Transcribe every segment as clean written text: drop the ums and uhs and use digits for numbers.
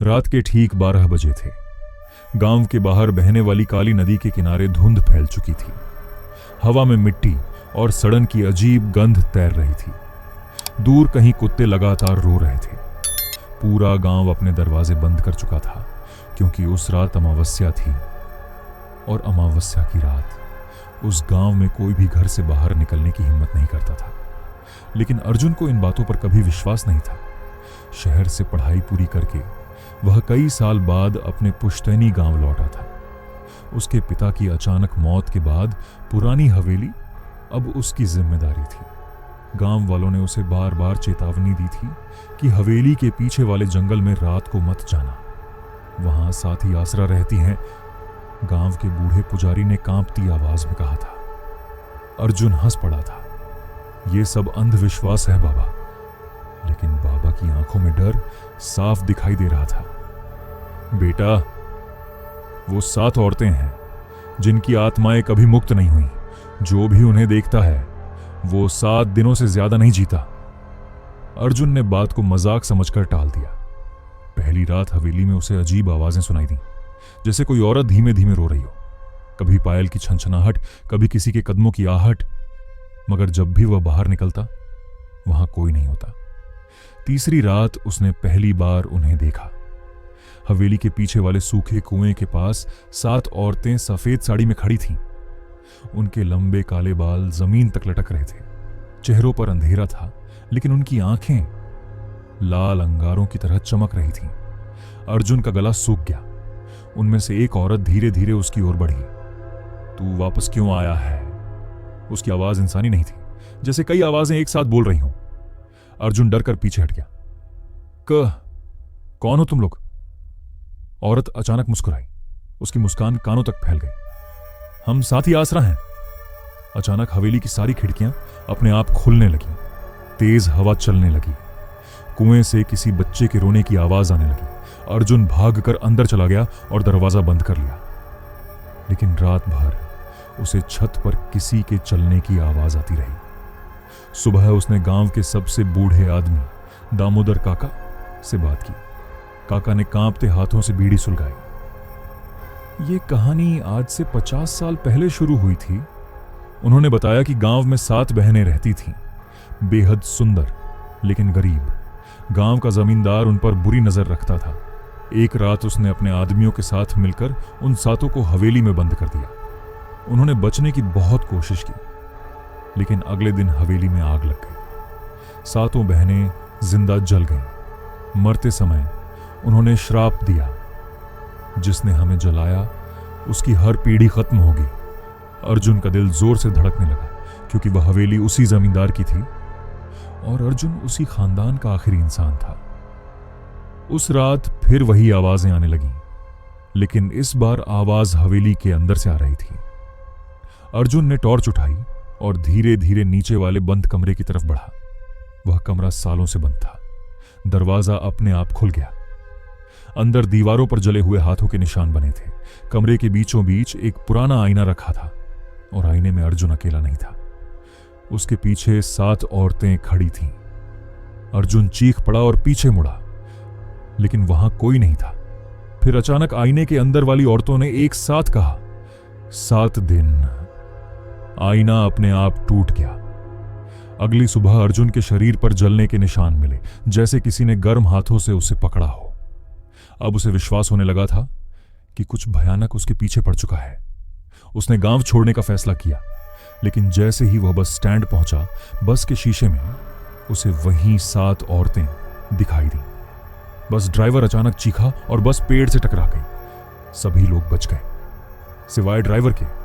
रात के ठीक 12 बजे थे। गांव के बाहर बहने वाली काली नदी के किनारे धुंध फैल चुकी थी। हवा में मिट्टी और सड़न की अजीब गंध तैर रही थी। दूर कहीं कुत्ते लगातार रो रहे थे। पूरा गांव अपने दरवाजे बंद कर चुका था, क्योंकि उस रात अमावस्या थी और अमावस्या की रात उस गांव में कोई भी घर से बाहर निकलने की हिम्मत नहीं करता था। लेकिन अर्जुन को इन बातों पर कभी विश्वास नहीं था। शहर से पढ़ाई पूरी करके वह कई साल बाद अपने पुश्तैनी गांव लौटा था। उसके पिता की अचानक मौत के बाद पुरानी हवेली अब उसकी जिम्मेदारी थी। गांव वालों ने उसे बार बार चेतावनी दी थी कि हवेली के पीछे वाले जंगल में रात को मत जाना, वहां साथी आसरा रहती हैं। गांव के बूढ़े पुजारी ने कांपती आवाज में कहा था। अर्जुन हंस पड़ा था। यह सब अंधविश्वास है बाबा। लेकिन बाबा की आंखों में डर साफ दिखाई दे रहा था। बेटा, वो 7 औरतें हैं जिनकी आत्माएं कभी मुक्त नहीं हुई। जो भी उन्हें देखता है वो 7 दिनों से ज्यादा नहीं जीता। अर्जुन ने बात को मजाक समझकर टाल दिया। पहली रात हवेली में उसे अजीब आवाजें सुनाई दी, जैसे कोई औरत धीमे धीमे रो रही हो। कभी पायल की छनछनाहट, कभी किसी के कदमों की आहट। मगर जब भी वह बाहर निकलता वहां कोई नहीं होता। तीसरी रात उसने पहली बार उन्हें देखा। हवेली के पीछे वाले सूखे कुएं के पास 7 औरतें सफेद साड़ी में खड़ी थीं। उनके लंबे काले बाल जमीन तक लटक रहे थे। चेहरों पर अंधेरा था, लेकिन उनकी आंखें लाल अंगारों की तरह चमक रही थीं। अर्जुन का गला सूख गया। उनमें से एक औरत धीरे धीरे उसकी ओर बढ़ी। तू वापस क्यों आया है? उसकी आवाज इंसानी नहीं थी, जैसे कई आवाजें एक साथ बोल रही हों। अर्जुन डर कर पीछे हट गया। कौन हो तुम लोग? औरत अचानक मुस्कुराई। उसकी मुस्कान कानों तक फैल गई। हम साथी आसरा हैं। अचानक हवेली की सारी खिड़कियां अपने आप खुलने लगीं। तेज हवा चलने लगी। कुएं से किसी बच्चे के रोने की आवाज आने लगी। अर्जुन भागकर अंदर चला गया और दरवाजा बंद कर लिया। लेकिन रात भर उसे छत पर किसी के चलने की आवाज आती रही। सुबह उसने गांव के सबसे बूढ़े आदमी दामोदर काका से बात की। काका ने कांपते हाथों से बीड़ी सुलगाई। ये कहानी आज से 50 साल पहले शुरू हुई थी। उन्होंने बताया कि गांव में 7 बहनें रहती थीं, बेहद सुंदर लेकिन गरीब। गांव का जमींदार उन पर बुरी नजर रखता था। एक रात उसने अपने आदमियों के साथ मिलकर उन 7 को हवेली में बंद कर दिया। उन्होंने बचने की बहुत कोशिश की, लेकिन अगले दिन हवेली में आग लग गई। 7 बहनें जिंदा जल गईं। मरते समय उन्होंने श्राप दिया, जिसने हमें जलाया उसकी हर पीढ़ी खत्म होगी। अर्जुन का दिल जोर से धड़कने लगा, क्योंकि वह हवेली उसी जमींदार की थी और अर्जुन उसी खानदान का आखिरी इंसान था। उस रात फिर वही आवाजें आने लगीं, लेकिन इस बार आवाज हवेली के अंदर से आ रही थी। अर्जुन ने टॉर्च उठाई और धीरे धीरे नीचे वाले बंद कमरे की तरफ बढ़ा। वह कमरा सालों से बंद था। दरवाजा अपने आप खुल गया। अंदर दीवारों पर जले हुए हाथों के निशान बने थे। कमरे के बीचों बीच एक पुराना आईना रखा था और आईने में अर्जुन अकेला नहीं था। उसके पीछे 7 औरतें खड़ी थीं। अर्जुन चीख पड़ा और पीछे मुड़ा, लेकिन वहां कोई नहीं था। फिर अचानक आईने के अंदर वाली औरतों ने एक साथ कहा, 7 दिन। आईना अपने आप टूट गया। अगली सुबह अर्जुन के शरीर पर जलने के निशान मिले, जैसे किसी ने गर्म हाथों से उसे पकड़ा हो। अब उसे विश्वास होने लगा था कि कुछ भयानक उसके पीछे पड़ चुका है। उसने गांव छोड़ने का फैसला किया, लेकिन जैसे ही वह बस स्टैंड पहुंचा, बस के शीशे में उसे वहीं 7 औरतें दिखाई दी। बस ड्राइवर अचानक चीखा और बस पेड़ से टकरा गई। सभी लोग बच गए, सिवाय ड्राइवर के।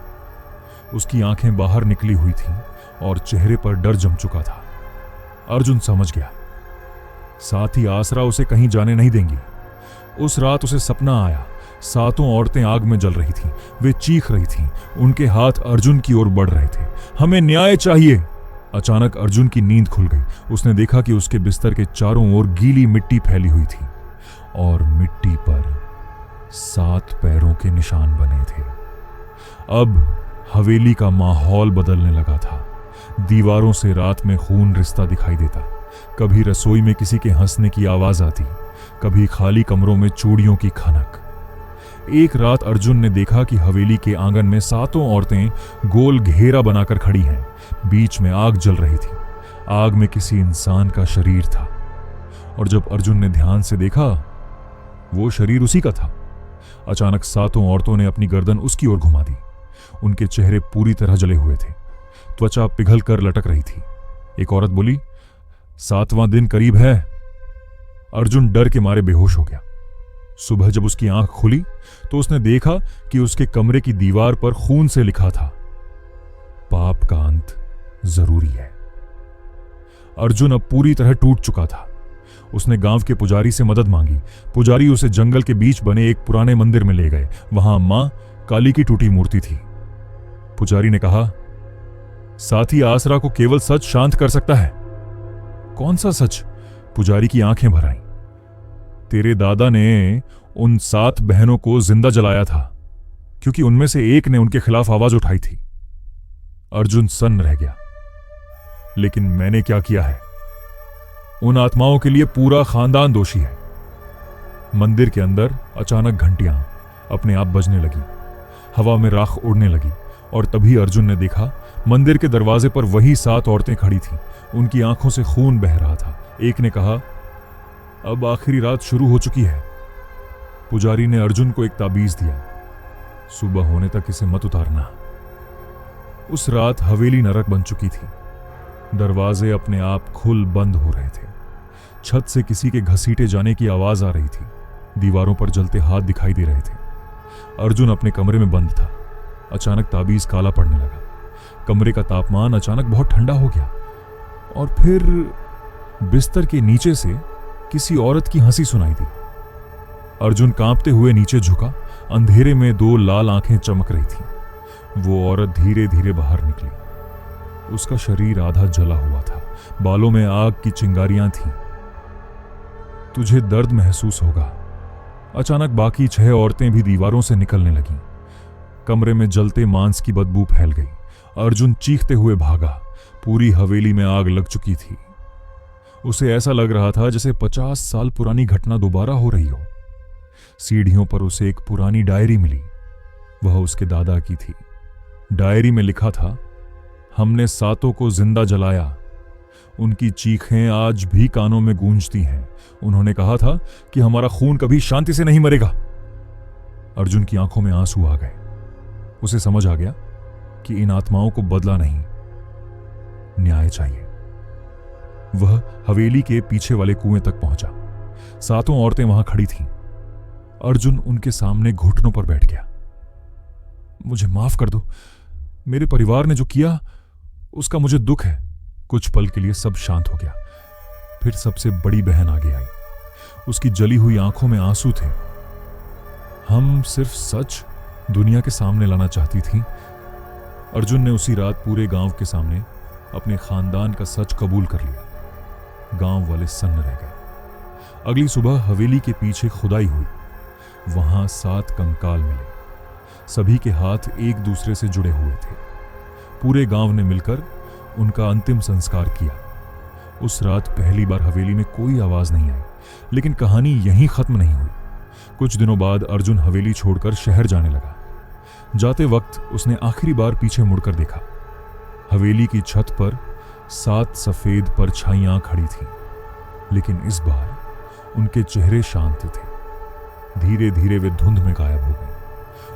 उसकी आंखें बाहर निकली हुई थीं और चेहरे पर डर जम चुका था। अर्जुन समझ गया, साथी आसरा उसे कहीं जाने नहीं देंगी। उस रात उसे सपना आया। 7 औरतें आग में जल रही थीं। वे चीख रही थीं। उनके हाथ अर्जुन की ओर बढ़ रहे थे। हमें न्याय चाहिए। अचानक अर्जुन की नींद खुल गई। उसने देखा कि उसके बिस्तर के चारों ओर गीली मिट्टी फैली हुई थी और मिट्टी पर 7 पैरों के निशान बने थे। अब हवेली का माहौल बदलने लगा था। दीवारों से रात में खून रिश्ता दिखाई देता। कभी रसोई में किसी के हंसने की आवाज आती, कभी खाली कमरों में चूड़ियों की खनक। एक रात अर्जुन ने देखा कि हवेली के आंगन में 7 औरतें गोल घेरा बनाकर खड़ी हैं। बीच में आग जल रही थी। आग में किसी इंसान का शरीर था, और जब अर्जुन ने ध्यान से देखा, वो शरीर उसी का था। अचानक 7 औरतों ने अपनी गर्दन उसकी ओर घुमा दी। उनके चेहरे पूरी तरह जले हुए थे, त्वचा पिघल कर लटक रही थी। एक औरत बोली, 7वां दिन करीब है। अर्जुन डर के मारे बेहोश हो गया। सुबह जब उसकी आंख खुली तो उसने देखा कि उसके कमरे की दीवार पर खून से लिखा था, पाप का अंत जरूरी है। अर्जुन अब पूरी तरह टूट चुका था। उसने गांव के पुजारी से मदद मांगी। पुजारी उसे जंगल के बीच बने एक पुराने मंदिर में ले गए। वहां मां काली की टूटी मूर्ति थी। पुजारी ने कहा, साथी आसरा को केवल सच शांत कर सकता है। कौन सा सच? पुजारी की आंखें भर आईं। तेरे दादा ने उन 7 बहनों को जिंदा जलाया था, क्योंकि उनमें से एक ने उनके खिलाफ आवाज उठाई थी। अर्जुन सन्न रह गया। लेकिन मैंने क्या किया है? उन आत्माओं के लिए पूरा खानदान दोषी है। मंदिर के अंदर अचानक घंटियां अपने आप बजने लगी, हवा में राख उड़ने लगी, और तभी अर्जुन ने देखा मंदिर के दरवाजे पर वही 7 औरतें खड़ी थीं। उनकी आंखों से खून बह रहा था। एक ने कहा, अब आखिरी रात शुरू हो चुकी है। पुजारी ने अर्जुन को एक ताबीज दिया, सुबह होने तक इसे मत उतारना। उस रात हवेली नरक बन चुकी थी। दरवाजे अपने आप खुल बंद हो रहे थे। छत से किसी के घसीटे जाने की आवाज आ रही थी। दीवारों पर जलते हाथ दिखाई दे रहे थे। अर्जुन अपने कमरे में बंद था। अचानक ताबीज काला पड़ने लगा। कमरे का तापमान अचानक बहुत ठंडा हो गया, और फिर बिस्तर के नीचे से किसी औरत की हंसी सुनाई दी। अर्जुन कांपते हुए नीचे झुका। अंधेरे में 2 लाल आंखें चमक रही थीं। वो औरत धीरे धीरे बाहर निकली। उसका शरीर आधा जला हुआ था। बालों में आग की चिंगारियां थीं। तुझे दर्द महसूस होगा। अचानक बाकी 6 औरतें भी दीवारों से निकलने लगीं। कमरे में जलते मांस की बदबू फैल गई। अर्जुन चीखते हुए भागा। पूरी हवेली में आग लग चुकी थी। उसे ऐसा लग रहा था जैसे 50 साल पुरानी घटना दोबारा हो रही हो। सीढ़ियों पर उसे एक पुरानी डायरी मिली। वह उसके दादा की थी। डायरी में लिखा था, हमने 7 को जिंदा जलाया। उनकी चीखें आज भी कानों में गूंजती हैं। उन्होंने कहा था कि हमारा खून कभी शांति से नहीं मरेगा। अर्जुन की आंखों में आंसू आ गए। उसे समझ आ गया कि इन आत्माओं को बदला नहीं, न्याय चाहिए। वह हवेली के पीछे वाले कुएं तक पहुंचा। 7 औरतें वहां खड़ी थीं। अर्जुन उनके सामने घुटनों पर बैठ गया। मुझे माफ कर दो। मेरे परिवार ने जो किया उसका मुझे दुख है। कुछ पल के लिए सब शांत हो गया। फिर सबसे बड़ी बहन आगे आई। उसकी जली हुई आंखों में आंसू थे। हम सिर्फ सच दुनिया के सामने लाना चाहती थी। अर्जुन ने उसी रात पूरे गांव के सामने अपने खानदान का सच कबूल कर लिया। गांव वाले सन्न रह गए। अगली सुबह हवेली के पीछे खुदाई हुई। वहां 7 कंकाल मिले। सभी के हाथ एक दूसरे से जुड़े हुए थे। पूरे गांव ने मिलकर उनका अंतिम संस्कार किया। उस रात पहली बार हवेली में कोई आवाज नहीं आई। लेकिन कहानी यहीं खत्म नहीं हुई। कुछ दिनों बाद अर्जुन हवेली छोड़कर शहर जाने लगा। जाते वक्त उसने आखिरी बार पीछे मुड़कर देखा। हवेली की छत पर 7 सफेद परछाइयां खड़ी थीं, लेकिन इस बार उनके चेहरे शांत थे। धीरे धीरे वे धुंध में गायब हो गए।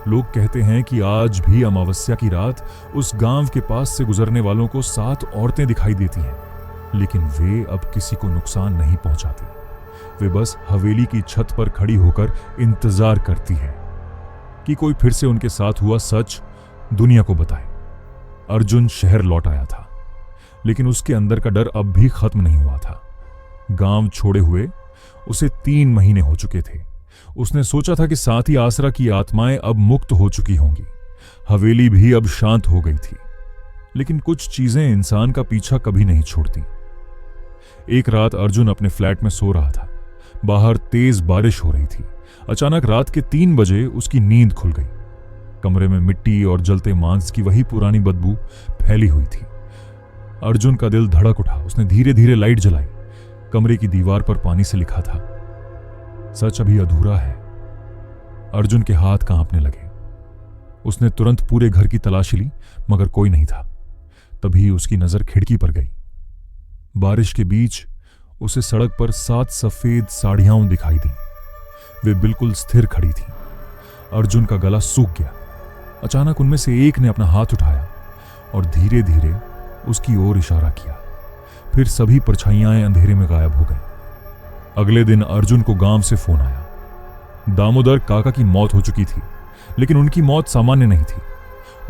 लोग कहते हैं कि आज भी अमावस्या की रात उस गांव के पास से गुजरने वालों को 7 औरतें दिखाई देती हैं, लेकिन वे अब किसी को नुकसान नहीं पहुंचाती। वे बस हवेली की छत पर खड़ी होकर इंतजार करती है कि कोई फिर से उनके साथ हुआ सच दुनिया को बताए। अर्जुन शहर लौट आया था, लेकिन उसके अंदर का डर अब भी खत्म नहीं हुआ था। गांव छोड़े हुए उसे 3 महीने हो चुके थे। उसने सोचा था कि साथी आसरा की आत्माएं अब मुक्त हो चुकी होंगी। हवेली भी अब शांत हो गई थी, लेकिन कुछ चीजें इंसान का पीछा कभी नहीं छोड़ती। एक रात अर्जुन अपने फ्लैट में सो रहा था। बाहर तेज बारिश हो रही थी। अचानक रात के 3 बजे उसकी नींद खुल गई। कमरे में मिट्टी और जलते मांस की वही पुरानी बदबू फैली हुई थी। अर्जुन का दिल धड़क उठा। उसने धीरे धीरे लाइट जलाई। कमरे की दीवार पर पानी से लिखा था, सच अभी अधूरा है। अर्जुन के हाथ कांपने लगे। उसने तुरंत पूरे घर की तलाशी ली, मगर कोई नहीं था। तभी उसकी नजर खिड़की पर गई। बारिश के बीच उसे सड़क पर 7 सफेद साड़ियां दिखाई दी। वे बिल्कुल स्थिर खड़ी थीं। अर्जुन का गला सूख गया। अचानक उनमें से एक ने अपना हाथ उठाया और धीरे धीरे उसकी ओर इशारा किया। फिर सभी परछाइयां अंधेरे में गायब हो गईं। अगले दिन अर्जुन को गांव से फोन आया। दामोदर काका की मौत हो चुकी थी, लेकिन उनकी मौत सामान्य नहीं थी।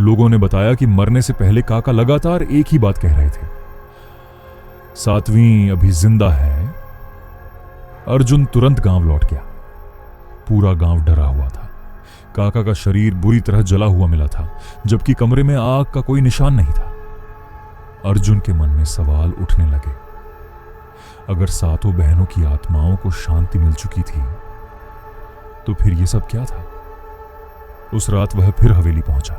लोगों ने बताया कि मरने से पहले काका लगातार एक ही बात कह रहे थे, सातवीं अभी जिंदा है। अर्जुन तुरंत गांव लौट गया। पूरा गांव डरा हुआ था। काका का शरीर बुरी तरह जला हुआ मिला था, जबकि कमरे में आग का कोई निशान नहीं था। अर्जुन के मन में सवाल उठने लगे। अगर सातों बहनों की आत्माओं को शांति मिल चुकी थी, तो फिर यह सब क्या था? उस रात वह फिर हवेली पहुंचा।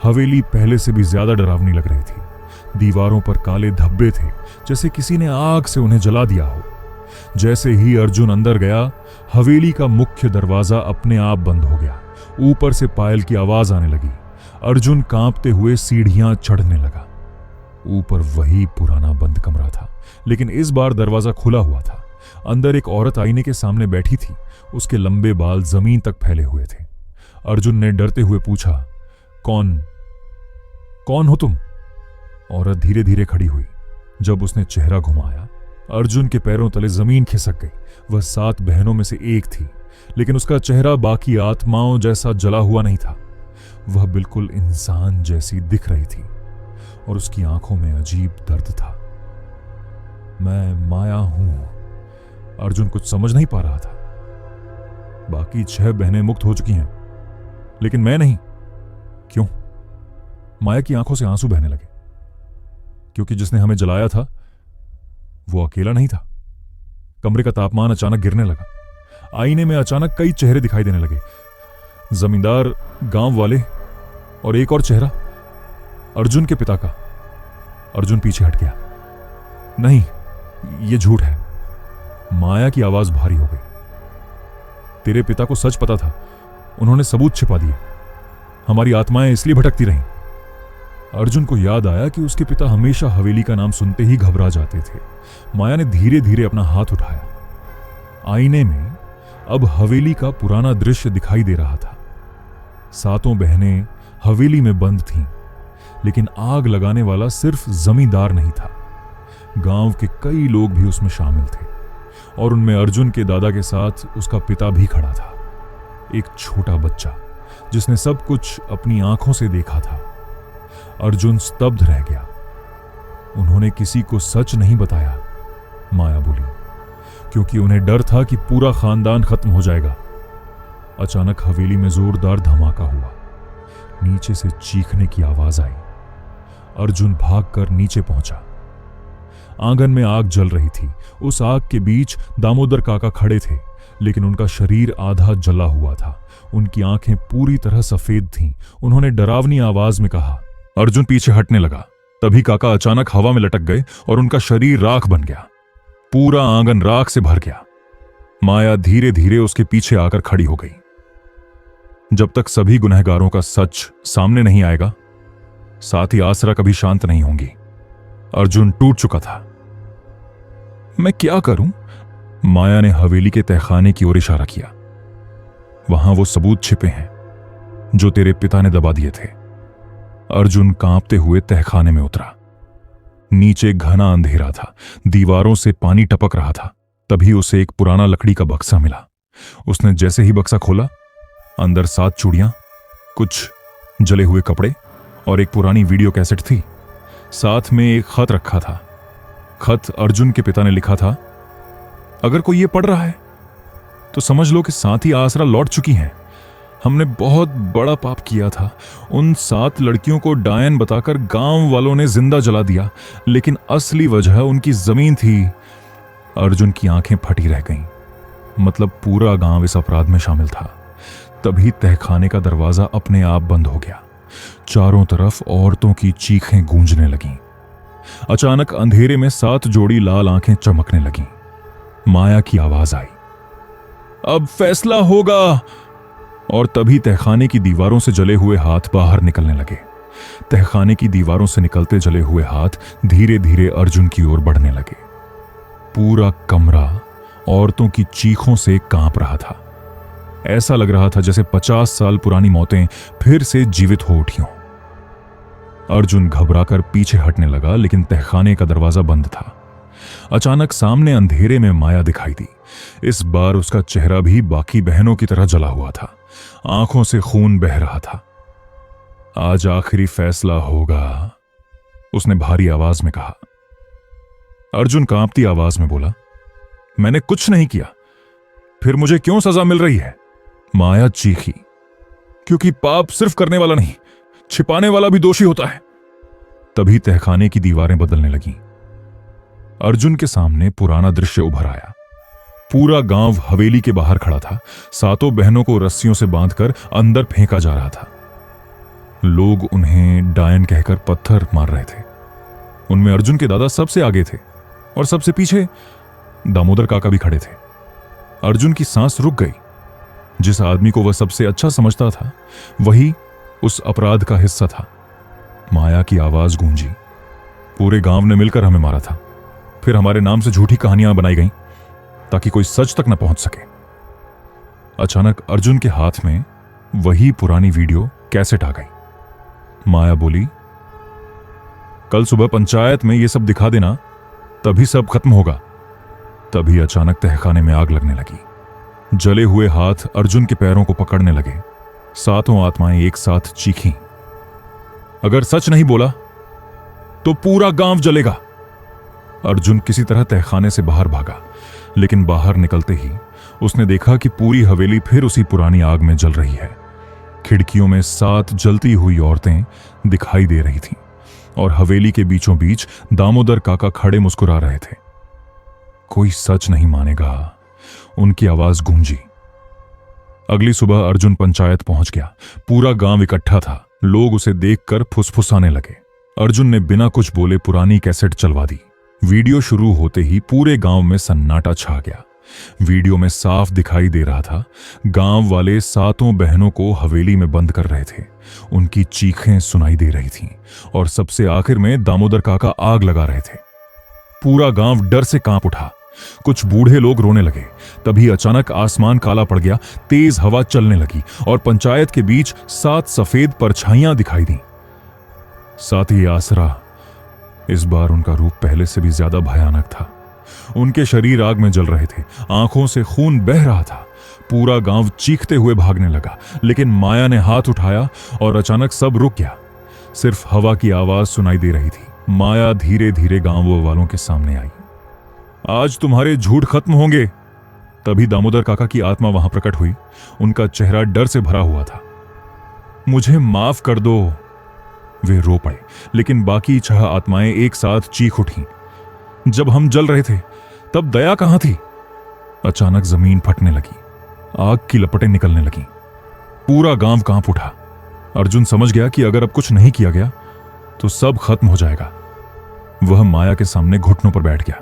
हवेली पहले से भी ज्यादा डरावनी लग रही थी। दीवारों पर काले धब्बे थे, जैसे किसी ने आग से उन्हें जला दिया हो। जैसे ही अर्जुन अंदर गया, हवेली का मुख्य दरवाजा अपने आप बंद हो गया। ऊपर से पायल की आवाज आने लगी। अर्जुन कांपते हुए सीढ़ियां चढ़ने लगा। ऊपर वही पुराना बंद कमरा था, लेकिन इस बार दरवाजा खुला हुआ था। अंदर एक औरत आईने के सामने बैठी थी। उसके लंबे बाल जमीन तक फैले हुए थे। अर्जुन ने डरते हुए पूछा, कौन हो तुम? औरत धीरे धीरे खड़ी हुई। जब उसने चेहरा घुमाया, अर्जुन के पैरों तले जमीन खिसक गई। वह 7 बहनों में से एक थी, लेकिन उसका चेहरा बाकी आत्माओं जैसा जला हुआ नहीं था। वह बिल्कुल इंसान जैसी दिख रही थी और उसकी आंखों में अजीब दर्द था। मैं माया हूं। अर्जुन कुछ समझ नहीं पा रहा था। बाकी 6 बहनें मुक्त हो चुकी हैं, लेकिन मैं नहीं। क्यों? माया की आंखों से आंसू बहने लगे, क्योंकि जिसने हमें जलाया था वो अकेला नहीं था। कमरे का तापमान अचानक गिरने लगा। आईने में अचानक कई चेहरे दिखाई देने लगे। जमींदार, गांव वाले और एक और चेहरा, अर्जुन के पिता का। अर्जुन पीछे हट गया। नहीं, यह झूठ है। माया की आवाज भारी हो गई। तेरे पिता को सच पता था, उन्होंने सबूत छिपा दिए। हमारी आत्माएं इसलिए भटकती रहीं। अर्जुन को याद आया कि उसके पिता हमेशा हवेली का नाम सुनते ही घबरा जाते थे। माया ने धीरे धीरे अपना हाथ उठाया। आईने में अब हवेली का पुराना दृश्य दिखाई दे रहा था। 7 बहनें हवेली में बंद थीं, लेकिन आग लगाने वाला सिर्फ जमींदार नहीं था। गांव के कई लोग भी उसमें शामिल थे, और उनमें अर्जुन के दादा के साथ उसका पिता भी खड़ा था। एक छोटा बच्चा जिसने सब कुछ अपनी आंखों से देखा था। अर्जुन स्तब्ध रह गया। उन्होंने किसी को सच नहीं बताया, माया बोली, क्योंकि उन्हें डर था कि पूरा खानदान खत्म हो जाएगा। अचानक हवेली में जोरदार धमाका हुआ। नीचे से चीखने की आवाज आई। अर्जुन भागकर नीचे पहुंचा। आंगन में आग जल रही थी। उस आग के बीच दामोदर काका खड़े थे, लेकिन उनका शरीर आधा जला हुआ था। उनकी आंखें पूरी तरह सफेद थीं। उन्होंने डरावनी आवाज में कहा। अर्जुन पीछे हटने लगा। तभी काका अचानक हवा में लटक गए और उनका शरीर राख बन गया। पूरा आंगन राख से भर गया। माया धीरे धीरे उसके पीछे आकर खड़ी हो गई। जब तक सभी गुनहगारों का सच सामने नहीं आएगा, साथ ही आसरा कभी शांत नहीं होंगी। अर्जुन टूट चुका था। मैं क्या करूं? माया ने हवेली के तहखाने की ओर इशारा किया। वहां वो सबूत छिपे हैं जो तेरे पिता ने दबा दिए थे। अर्जुन कांपते हुए तहखाने में उतरा। नीचे घना अंधेरा था। दीवारों से पानी टपक रहा था। तभी उसे एक पुराना लकड़ी का बक्सा मिला। उसने जैसे ही बक्सा खोला, अंदर 7 चूड़ियां, कुछ जले हुए कपड़े और एक पुरानी वीडियो कैसेट थी। साथ में एक खत रखा था। खत अर्जुन के पिता ने लिखा था, अगर कोई ये पढ़ रहा है तो समझ लो कि साथी आसरा लौट चुकी हैं। हमने बहुत बड़ा पाप किया था। उन 7 लड़कियों को डायन बताकर गांव वालों ने जिंदा जला दिया, लेकिन असली वजह उनकी जमीन थी। अर्जुन की आंखें फटी रह गईं। मतलब पूरा गांव इस अपराध में शामिल था। तभी तहखाने का दरवाजा अपने आप बंद हो गया। चारों तरफ औरतों की चीखें गूंजने लगीं। अचानक अंधेरे में 7 जोड़ी लाल आंखें चमकने लगीं। माया की आवाज आई। अब फैसला होगा। और तभी तहखाने की दीवारों से जले हुए हाथ बाहर निकलने लगे। तहखाने की दीवारों से निकलते जले हुए हाथ धीरे धीरे अर्जुन की ओर बढ़ने लगे। पूरा कमरा औरतों की चीखों से कांप रहा था। ऐसा लग रहा था जैसे 50 साल पुरानी मौतें फिर से जीवित हो उठी हों। अर्जुन घबराकर पीछे हटने लगा, लेकिन तहखाने का दरवाजा बंद था। अचानक सामने अंधेरे में माया दिखाई दी। इस बार उसका चेहरा भी बाकी बहनों की तरह जला हुआ था। आंखों से खून बह रहा था। आज आखिरी फैसला होगा, उसने भारी आवाज में कहा। अर्जुन कांपती आवाज में बोला, मैंने कुछ नहीं किया, फिर मुझे क्यों सजा मिल रही है? माया चीखी, क्योंकि पाप सिर्फ करने वाला नहीं, छिपाने वाला भी दोषी होता है। तभी तहखाने की दीवारें बदलने लगीं। अर्जुन के सामने पुराना दृश्य उभर आया। पूरा गांव हवेली के बाहर खड़ा था। सातों बहनों को रस्सियों से बांधकर अंदर फेंका जा रहा था। लोग उन्हें डायन कहकर पत्थर मार रहे थे। उनमें अर्जुन के दादा सबसे आगे थे और सबसे पीछे दामोदर काका भी खड़े थे। अर्जुन की सांस रुक गई। जिस आदमी को वह सबसे अच्छा समझता था, वही उस अपराध का हिस्सा था। माया की आवाज गूंजी, पूरे गांव ने मिलकर हमें मारा था, फिर हमारे नाम से झूठी कहानियां बनाई गईं ताकि कोई सच तक न पहुंच सके। अचानक अर्जुन के हाथ में वही पुरानी वीडियो कैसेट आ गई। माया बोली, कल सुबह पंचायत में यह सब दिखा देना, तभी सब खत्म होगा। तभी अचानक तहखाने में आग लगने लगी। जले हुए हाथ अर्जुन के पैरों को पकड़ने लगे। सातों आत्माएं एक साथ चीखीं, अगर सच नहीं बोला तो पूरा गांव जलेगा। अर्जुन किसी तरह तहखाने से बाहर भागा, लेकिन बाहर निकलते ही उसने देखा कि पूरी हवेली फिर उसी पुरानी आग में जल रही है। खिड़कियों में 7 जलती हुई औरतें दिखाई दे रही थीं और हवेली के बीचों बीच दामोदर काका खड़े मुस्कुरा रहे थे। कोई सच नहीं मानेगा, उनकी आवाज गूंजी। अगली सुबह अर्जुन पंचायत पहुंच गया। पूरा गांव इकट्ठा था। लोग उसे देखकर फुसफुसाने लगे। अर्जुन ने बिना कुछ बोले पुरानी कैसेट चलवा दी। वीडियो शुरू होते ही पूरे गांव में सन्नाटा छा गया। वीडियो में साफ दिखाई दे रहा था, गांव वाले सातों बहनों को हवेली में बंद कर रहे थे। उनकी चीखें सुनाई दे रही थीं और सबसे आखिर में दामोदर काका आग लगा रहे थे। पूरा गांव डर से कांप उठा। कुछ बूढ़े लोग रोने लगे। तभी अचानक आसमान काला पड़ गया, तेज हवा चलने लगी और पंचायत के बीच 7 सफेद परछाइयां दिखाई दी। साथी आसरा, इस बार उनका रूप पहले से भी ज्यादा भयानक था। उनके शरीर आग में जल रहे थे, आंखों से खून बह रहा था। पूरा गांव चीखते हुए भागने लगा, लेकिन माया ने हाथ उठाया और अचानक सब रुक गया। सिर्फ हवा की आवाज सुनाई दे रही थी। माया धीरे धीरे गांव वालों के सामने आई। आज तुम्हारे झूठ खत्म होंगे। तभी दामोदर काका की आत्मा वहां प्रकट हुई। उनका चेहरा डर से भरा हुआ था। मुझे माफ कर दो, वे रो पड़े, लेकिन बाकी 6 आत्माएं एक साथ चीख उठी। जब हम जल रहे थे तब दया कहां थी? अचानक जमीन फटने लगी, आग की लपटें निकलने लगीं। पूरा गांव कांप उठा। अर्जुन समझ गया कि अगर अब कुछ नहीं किया गया तो सब खत्म हो जाएगा। वह माया के सामने घुटनों पर बैठ गया।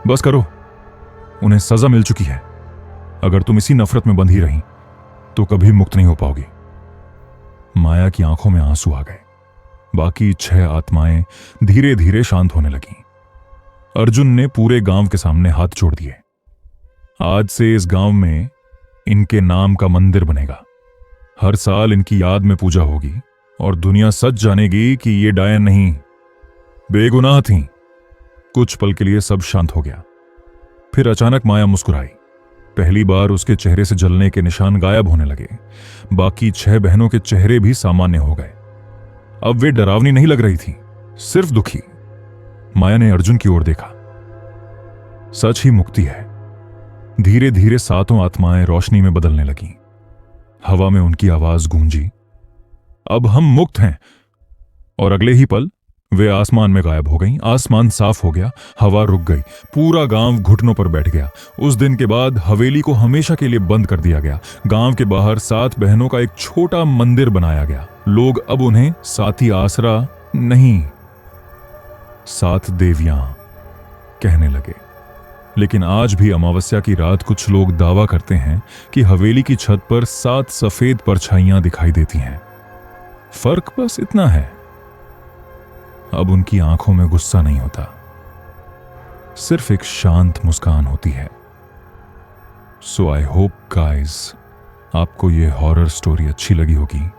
बस करो, उन्हें सजा मिल चुकी है। अगर तुम इसी नफरत में बंधी रही तो कभी मुक्त नहीं हो पाओगी। माया की आंखों में आंसू आ गए। बाकी 6 आत्माएं धीरे धीरे शांत होने लगीं। अर्जुन ने पूरे गांव के सामने हाथ जोड़ दिए। आज से इस गांव में इनके नाम का मंदिर बनेगा। हर साल इनकी याद में पूजा होगी और दुनिया सच जानेगी कि ये डायन नहीं, बेगुनाह थीं। कुछ पल के लिए सब शांत हो गया। फिर अचानक माया मुस्कुराई। पहली बार उसके चेहरे से जलने के निशान गायब होने लगे। बाकी 6 बहनों के चेहरे भी सामान्य हो गए। अब वे डरावनी नहीं लग रही थीं, सिर्फ दुखी। माया ने अर्जुन की ओर देखा। सच ही मुक्ति है। धीरे धीरे 7 आत्माएं रोशनी में बदलने लगीं। हवा में उनकी आवाज गूंजी, अब हम मुक्त हैं। और अगले ही पल वे आसमान में गायब हो गईं। आसमान साफ हो गया, हवा रुक गई। पूरा गांव घुटनों पर बैठ गया। उस दिन के बाद हवेली को हमेशा के लिए बंद कर दिया गया। गांव के बाहर 7 बहनों का एक छोटा मंदिर बनाया गया। लोग अब उन्हें साथी आसरा नहीं, 7 देवियां कहने लगे। लेकिन आज भी अमावस्या की रात कुछ लोग दावा करते हैं कि हवेली की छत पर 7 सफेद परछाइयां दिखाई देती हैं। फर्क बस इतना है, अब उनकी आंखों में गुस्सा नहीं होता, सिर्फ एक शांत मुस्कान होती है। सो आई होप गाइस आपको यह हॉरर स्टोरी अच्छी लगी होगी।